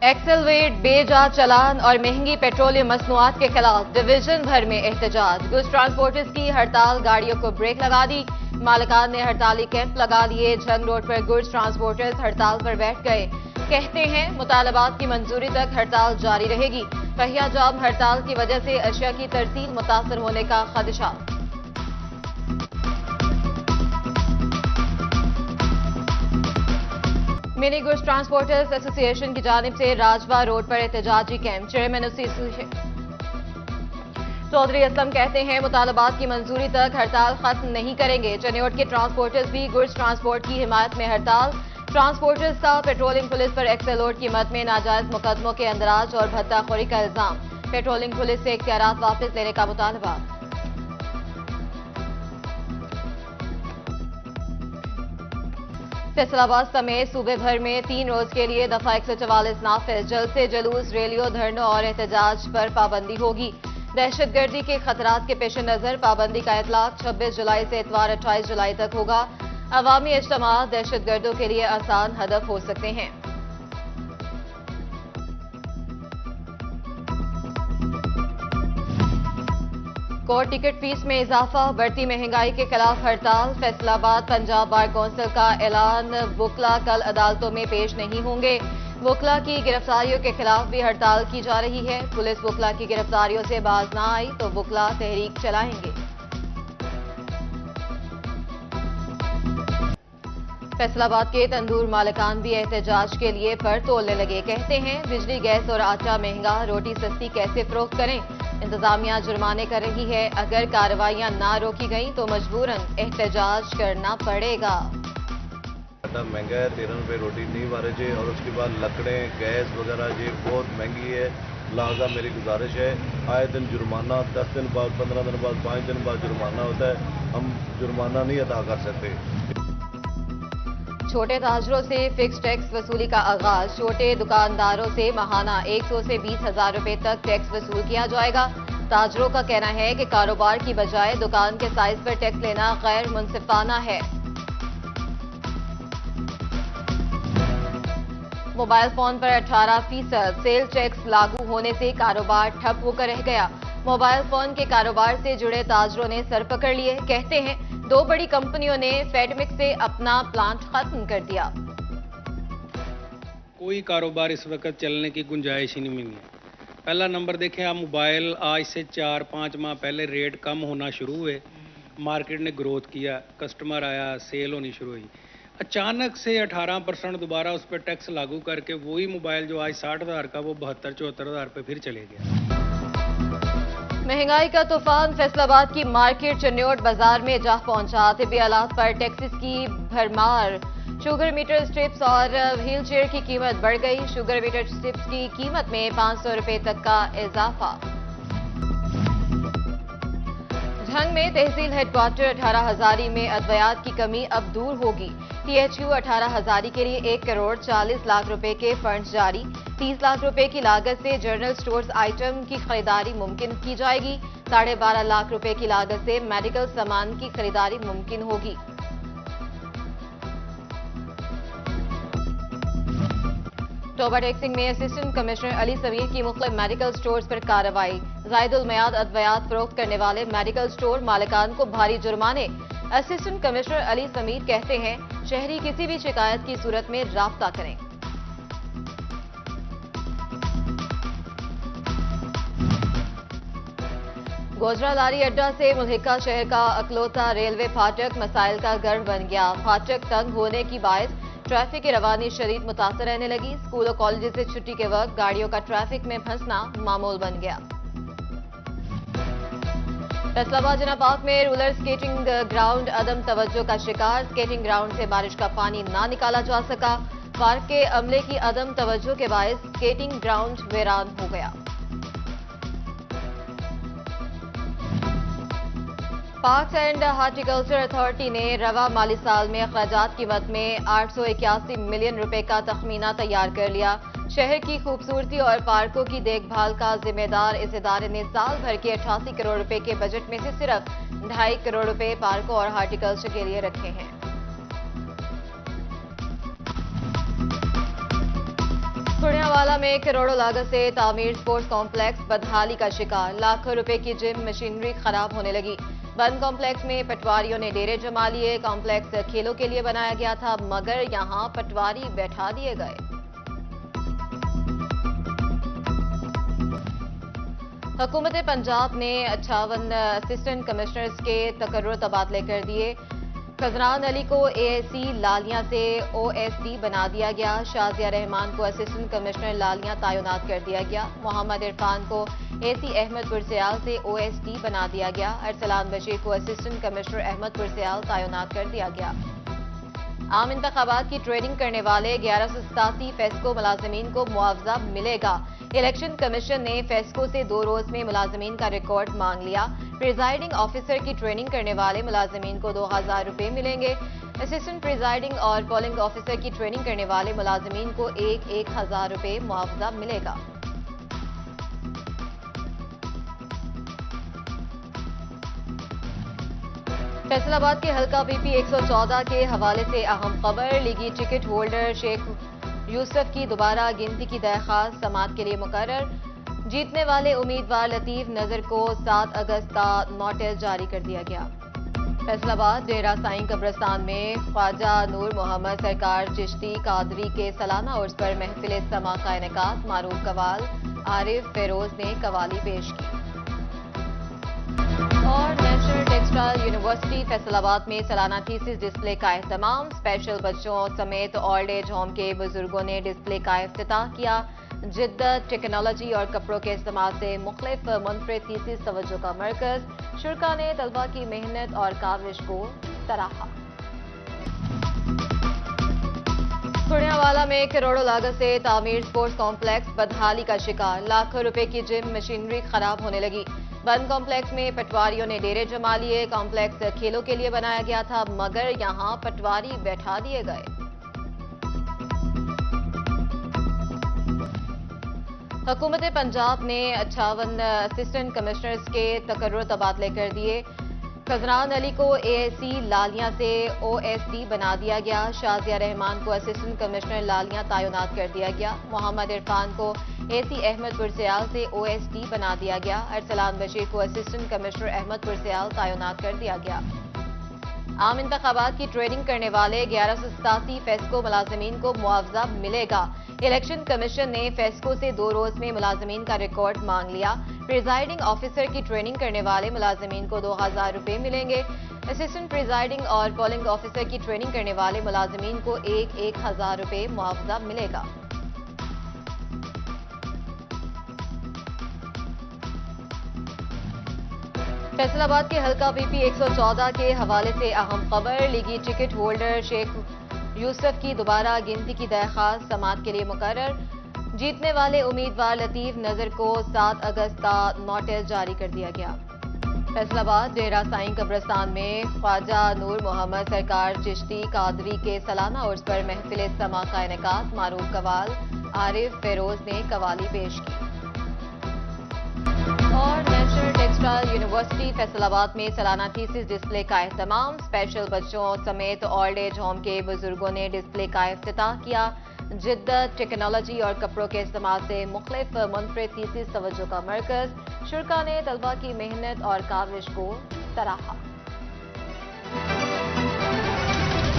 Accelerate बेजा चालान और महंगी पेट्रोलियम मसनूआत के खिलाफ डिवीजन भर में एहतजाज। गुड्स ट्रांसपोर्टर्स की हड़ताल, गाड़ियों को ब्रेक लगा दी। मालिकान ने हड़ताली कैंप लगा दिए। झंग रोड पर गुड्स ट्रांसपोर्टर्स हड़ताल पर बैठ गए। कहते हैं मुतालबात की मंजूरी तक हड़ताल जारी रहेगी। पहिया जाम हड़ताल की वजह से अशिया की तरसील मुतासर होने का खदशा। मिनी गुड्स ट्रांसपोर्टर्स एसोसिएशन की जानिब से राजवा रोड पर एहतजाजी कैंप। चेयरमैन चौधरी असलम कहते हैं मुतालबात की मंजूरी तक हड़ताल खत्म नहीं करेंगे। चनियोट के ट्रांसपोर्टर्स भी गुड्स ट्रांसपोर्ट की हिमायत में हड़ताल। ट्रांसपोर्टर्स का पेट्रोलिंग पुलिस पर एक्सेलोड कीमत में नाजायज मुकदमों के अंदराज और भत्ताखोरी का इल्जाम। पेट्रोलिंग पुलिस से इख्तियारात वापस लेने का मुतालबा। फैसलाबाद समेत सूबे भर में 3 रोज के लिए दफा 144 नाफिज। जल्द से जुलूस, रैलियों, धरनों और एहतजाज पर पाबंदी होगी। दहशतगर्दी के खतरात के पेश नजर पाबंदी का इतलाक 26 जुलाई से इतवार 28 जुलाई तक होगा। अवामी इज्तिमा दहशतगर्दों के लिए आसान हदफ हो सकते हैं। कोर्ट टिकट फीस में इजाफा, बढ़ती महंगाई के खिलाफ हड़ताल। फैसलाबाद पंजाब बार कौंसिल का ऐलान, वकला कल अदालतों में पेश नहीं होंगे। वकला की गिरफ्तारियों के खिलाफ भी हड़ताल की जा रही है। पुलिस वकला की गिरफ्तारियों से बाज ना आई तो वकला तहरीक चलाएंगे। फैसलाबाद के तंदूर मालिकान भी एहतजाज के लिए पर तोलने लगे। कहते हैं बिजली, गैस और आटा महंगा, रोटी सस्ती कैसे फरोख्त करें। इंतजामिया जुर्माने कर रही है। अगर कार्रवाइयां ना रोकी गई तो मजबूरन एहतजाज करना पड़ेगा। आटा महंगा है, 13 रुपये रोटी नहीं वारिज है और उसके बाद लकड़ें, गैस वगैरह ये बहुत महंगी है। लिहाजा मेरी गुजारिश है, आए दिन जुर्माना 10 दिन बाद, 15 दिन बाद, 5 दिन बाद जुर्माना होता है। हम जुर्माना नहीं अदा कर सकते। छोटे ताजरों से फिक्स टैक्स वसूली का आगाज। छोटे दुकानदारों से माहाना 100 से 20,000 रुपए तक टैक्स वसूल किया जाएगा। ताजरों का कहना है कि कारोबार की बजाय दुकान के साइज पर टैक्स लेना गैर मुनसिफाना है। मोबाइल फोन पर 18% सेल टैक्स लागू होने से कारोबार ठप होकर रह गया। मोबाइल फोन के कारोबार से जुड़े ताजरों ने सर पकड़ लिए। कहते हैं 2 बड़ी कंपनियों ने फेडमिक से अपना प्लांट खत्म कर दिया। कोई कारोबार इस वक्त चलने की गुंजाइश ही नहीं है। पहला नंबर देखें आप, मोबाइल आज से 4-5 माह पहले रेट कम होना शुरू हुए, मार्केट ने ग्रोथ किया, कस्टमर आया, सेल होनी शुरू हुई। अचानक से 18% दोबारा उस पर टैक्स लागू करके वही मोबाइल जो आज 60,000 का वो 72-74,000 पे फिर चले गया। महंगाई का तूफान फैसलाबाद की मार्केट चनियोट बाजार में जा पहुंचा। तिबी आलात पर टैक्सेस की भरमार। शुगर मीटर स्ट्रिप्स और व्हील चेयर की कीमत बढ़ गई। शुगर मीटर स्ट्रिप्स की कीमत में 500 रुपए तक का इजाफा। झंग में तहसील हेडक्वार्टर 18 हजारी में अद्वियात की कमी अब दूर होगी। THU 18 हजारी के लिए 1 करोड़ 40 लाख रुपए के फंड जारी। 30 लाख रुपए की लागत से जनरल स्टोर्स आइटम की खरीदारी मुमकिन की जाएगी। 12.5 लाख रुपए की लागत से मेडिकल सामान की खरीदारी मुमकिन होगी। टोबा टैक्सिंग में असिस्टेंट कमिश्नर अली समीर की मुख्तलिफ मेडिकल स्टोर्स पर कार्रवाई। जायदुल मियाद अद्वियात फरोख्त करने वाले मेडिकल स्टोर मालिकान को भारी जुर्माने। असिस्टेंट कमिश्नर अली समीर कहते हैं शहरी किसी भी शिकायत की सूरत में राब्ता करें। गोजरा लारी अड्डा से मुल्हिका शहर का अकलौता रेलवे फाटक मसाइल का गढ़ बन गया। फाटक तंग होने की बायस ट्रैफिक की रवानी शदीद मुतासर रहने लगी। स्कूल और कॉलेज से छुट्टी के वक्त गाड़ियों का ट्रैफिक में फंसना मामूल बन गया। फैसलाबाद जिना पार्क में रूलर स्केटिंग ग्राउंड अदम तवज्जो का शिकार। स्केटिंग ग्राउंड से बारिश का पानी ना निकाला जा सका। पार्क के अमले की अदम तवज्जो के बायस स्केटिंग ग्राउंड वीरान हो गया। पार्क्स एंड हार्टिकल्चर अथॉरिटी ने रवा माली साल में अखराजात की मद में 881 मिलियन रुपए का तखमीना तैयार कर लिया। शहर की खूबसूरती और पार्कों की देखभाल का जिम्मेदार इस इदारे ने साल भर के 88 करोड़ रुपए के बजट में से सिर्फ 2.5 करोड़ रुपए पार्कों और हार्टिकल्चर के लिए रखे हैं। पुण्यावाला वाला में करोड़ों लागत से तामीर स्पोर्ट्स कॉम्प्लेक्स बदहाली का शिकार, लाखों रुपए की जिम मशीनरी खराब होने लगी। बंद कॉम्प्लेक्स में पटवारियों ने डेरे जमा लिए। कॉम्प्लेक्स खेलों के लिए बनाया गया था, मगर यहां पटवारी बैठा दिए गए। हुकूमत पंजाब ने 58 असिस्टेंट कमिश्नर्स के तकर्रुर तबादले कर दिए। खजरान अली को एएससी लालिया से ओएसडी बना दिया गया। शाजिया रहमान को असिस्टेंट कमिश्नर लालिया तैनात कर दिया गया। मोहम्मद इरफान को एसी अहमदपुर सियाल से ओएसडी बना दिया गया। अरसलान बशीर को असिस्टेंट कमिश्नर अहमदपुर सियाल तैनात कर दिया गया। आम इंतखाबात की ट्रेनिंग करने वाले 1187 फेस्को मुलाजमीन को मुआवजा मिलेगा। इलेक्शन कमीशन ने फेस्को से 2 रोज में मुलाजमीन का रिकॉर्ड मांग लिया। प्रिजाइडिंग ऑफिसर की ट्रेनिंग करने वाले मुलाजमीन को 2000 रुपए मिलेंगे। असिस्टेंट प्रिजाइडिंग और पोलिंग ऑफिसर की ट्रेनिंग करने वाले मुलाजमीन को 1000 रुपए मुआवजा मिलेगा। फैसलाबाद के हल्का बीपी 114 के हवाले से अहम खबर, लीगी टिकट होल्डर शेख यूसुफ की दोबारा गिनती की दरख्वास्त समाअत के लिए मुकर्रर। जीतने वाले उम्मीदवार लतीफ नजर को 7 अगस्त का नोटिस जारी कर दिया गया। फैसलाबाद डेरा साईं कब्रिस्तान में ख्वाजा नूर मोहम्मद सरकार चिश्ती कादरी के सालाना उर्स पर महफिल समा का इनेकाद, मारूफ कवाल आरिफ फेरोज ने कवाली पेश की। और नेशनल टेक्सटाइल यूनिवर्सिटी फैसलाबाद में सालाना थीसिस डिस्प्ले का एहतमाम। स्पेशल बच्चों समेत ओल्ड एज होम के बुजुर्गों ने डिस्प्ले का इफ्तिताह किया। जिद्दत, टेक्नोलॉजी और कपड़ों के इस्तेमाल से मुख्तलिफ मुनफरिद थीसिस तवज्जो का मरकज। शुरा ने तलबा की मेहनत और काविश को सराहा। खुड़ियावाला में करोड़ों लागत से तामीर स्पोर्ट्स कॉम्प्लेक्स बदहाली का शिकार, लाखों रुपए की जिम मशीनरी खराब होने लगी। बंद कॉम्प्लेक्स में पटवारियों ने डेरे जमा लिए। कॉम्प्लेक्स खेलों के लिए बनाया गया था, मगर यहां पटवारी बैठा दिए गए। हुकूमत पंजाब ने 58 असिस्टेंट कमिश्नर्स के तकर्रुर तबादले कर दिए। खजरान अली को एएससी लालिया से ओएसडी बना दिया गया। शाजिया रहमान को असिस्टेंट कमिश्नर लालिया तैनात कर दिया गया। मोहम्मद इरफान को एसी अहमदपुर सियाल से ओएसडी बना दिया गया। अरसलान बशीर को असिस्टेंट कमिश्नर अहमदपुर सियाल तैनात कर दिया गया। आम इंतखाबात की ट्रेनिंग करने वाले 1187 फेस्को मुलाजमीन को मुआवजा मिलेगा। इलेक्शन कमीशन ने फेस्को से 2 रोज में मुलाजमीन का रिकॉर्ड मांग लिया। प्रिजाइडिंग ऑफिसर की ट्रेनिंग करने वाले मुलाजमीन को 2000 रुपए मिलेंगे। असिस्टेंट प्रिजाइडिंग और पोलिंग ऑफिसर की ट्रेनिंग करने वाले मुलाजमीन को 1000 रुपए मुआवजा मिलेगा। फैसलाबाद के हल्का बीपी 114 के हवाले से अहम खबर, लीगी टिकट होल्डर शेख यूसुफ की दोबारा गिनती की दरख्वास्त समाअत के लिए मुकर्रर। जीतने वाले उम्मीदवार लतीफ नजर को 7 अगस्त का नोटिस जारी कर दिया गया। फैसलाबाद डेरा साईं कब्रिस्तान में ख्वाजा नूर मोहम्मद सरकार चिश्ती कादरी के सालाना उर्स पर महफिल समा का इनेकाद, मारूफ कवाल आरिफ फेरोज ने कवाली पेश की। और नेशनल टेक्सटाइल यूनिवर्सिटी फैसलाबाद में सालाना थीसिस डिस्प्ले का एहतमाम। स्पेशल बच्चों समेत ओल्ड एज होम के बुजुर्गों ने डिस्प्ले का इफ्तिताह किया। जिद्दत, टेक्नोलॉजी और कपड़ों के इस्तेमाल से मुख्तलिफ मुनफरिद थीसिस तवज्जो का मरकज। शुरा ने तलबा की मेहनत और काविश को सराहा।